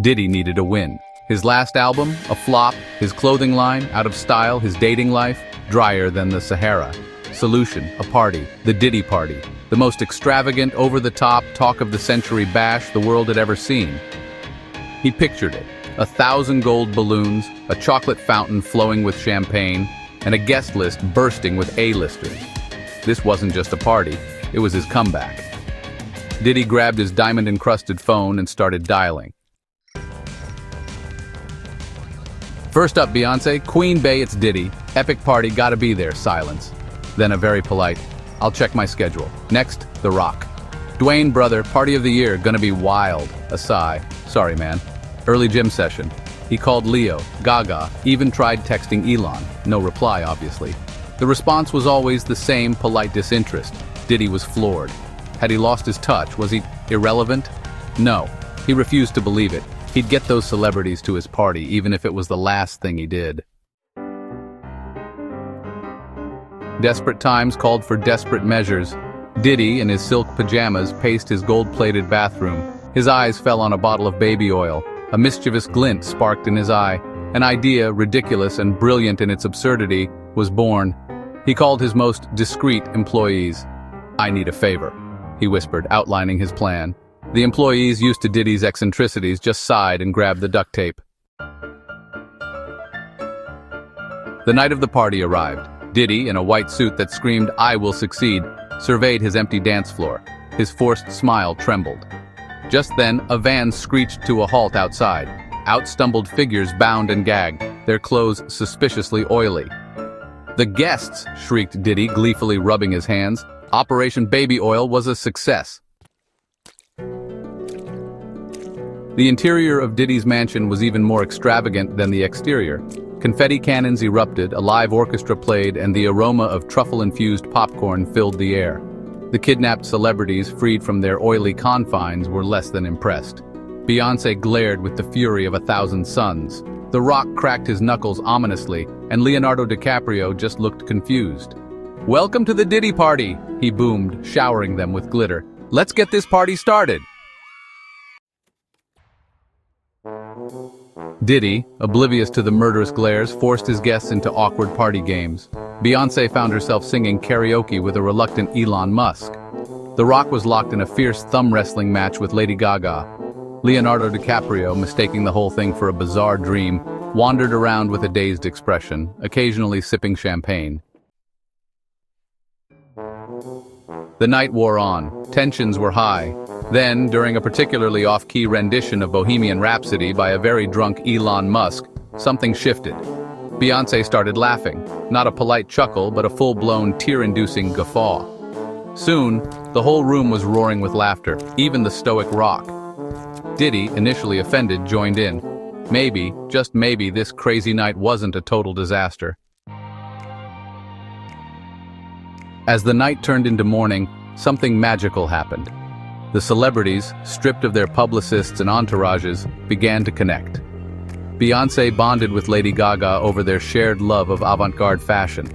Diddy needed a win. His last album, a flop, his clothing line, out of style, his dating life, drier than the Sahara. Solution, a party, the Diddy party, the most extravagant, over-the-top, talk-of-the-century bash the world had ever seen. He pictured it, 1,000 gold balloons, a chocolate fountain flowing with champagne, and a guest list bursting with A-listers. This wasn't just a party, it was his comeback. Diddy grabbed his diamond-encrusted phone and started dialing. First up, Beyonce, Queen Bey, it's Diddy. Epic party, gotta be there, silence. Then a very polite, I'll check my schedule. Next, The Rock. Dwayne, brother, party of the year, gonna be wild. A sigh, sorry man. Early gym session. He called Leo, Gaga, even tried texting Elon. No reply, obviously. The response was always the same polite disinterest. Diddy was floored. Had he lost his touch? Was he irrelevant? No, he refused to believe it. He'd get those celebrities to his party, even if it was the last thing he did. Desperate times called for desperate measures. Diddy, in his silk pajamas, paced his gold-plated bathroom. His eyes fell on a bottle of baby oil. A mischievous glint sparked in his eye. An idea, ridiculous and brilliant in its absurdity, was born. He called his most discreet employees. "I need a favor," he whispered, outlining his plan. The employees, used to Diddy's eccentricities, just sighed and grabbed the duct tape. The night of the party arrived. Diddy, in a white suit that screamed, "I will succeed," surveyed his empty dance floor. His forced smile trembled. Just then, a van screeched to a halt outside. Out stumbled figures bound and gagged, their clothes suspiciously oily. "The guests!" shrieked Diddy, gleefully rubbing his hands. Operation Baby Oil was a success. The interior of Diddy's mansion was even more extravagant than the exterior. Confetti cannons erupted, a live orchestra played, and the aroma of truffle-infused popcorn filled the air. The kidnapped celebrities, freed from their oily confines, were less than impressed. Beyonce glared with the fury of 1,000 suns. The Rock cracked his knuckles ominously, and Leonardo DiCaprio just looked confused. "Welcome to the Diddy party," he boomed, showering them with glitter. "Let's get this party started." Diddy, oblivious to the murderous glares, forced his guests into awkward party games. Beyonce found herself singing karaoke with a reluctant Elon Musk. The Rock was locked in a fierce thumb-wrestling match with Lady Gaga. Leonardo DiCaprio, mistaking the whole thing for a bizarre dream, wandered around with a dazed expression, occasionally sipping champagne. The night wore on. Tensions were high. Then, during a particularly off-key rendition of Bohemian Rhapsody by a very drunk Elon Musk, something shifted. Beyonce started laughing, not a polite chuckle, but a full-blown, tear-inducing guffaw. Soon, the whole room was roaring with laughter, even the stoic Rock. Diddy, initially offended, joined in. Maybe, just maybe, this crazy night wasn't a total disaster. As the night turned into morning, something magical happened. The celebrities, stripped of their publicists and entourages, began to connect. Beyonce bonded with Lady Gaga over their shared love of avant-garde fashion.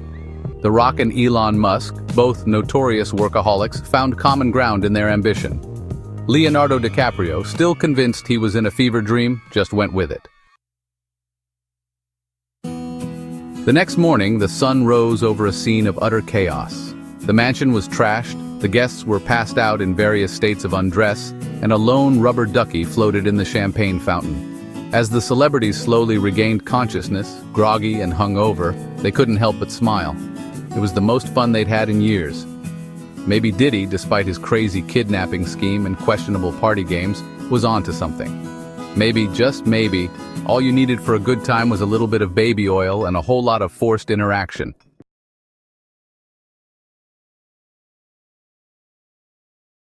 The Rock and Elon Musk, both notorious workaholics, found common ground in their ambition. Leonardo DiCaprio, still convinced he was in a fever dream, just went with it. The next morning, the sun rose over a scene of utter chaos. The mansion was trashed, the guests were passed out in various states of undress, and a lone rubber ducky floated in the champagne fountain. As the celebrities slowly regained consciousness, groggy and hungover, they couldn't help but smile. It was the most fun they'd had in years. Maybe Diddy, despite his crazy kidnapping scheme and questionable party games, was onto something. Maybe, just maybe, all you needed for a good time was a little bit of baby oil and a whole lot of forced interaction.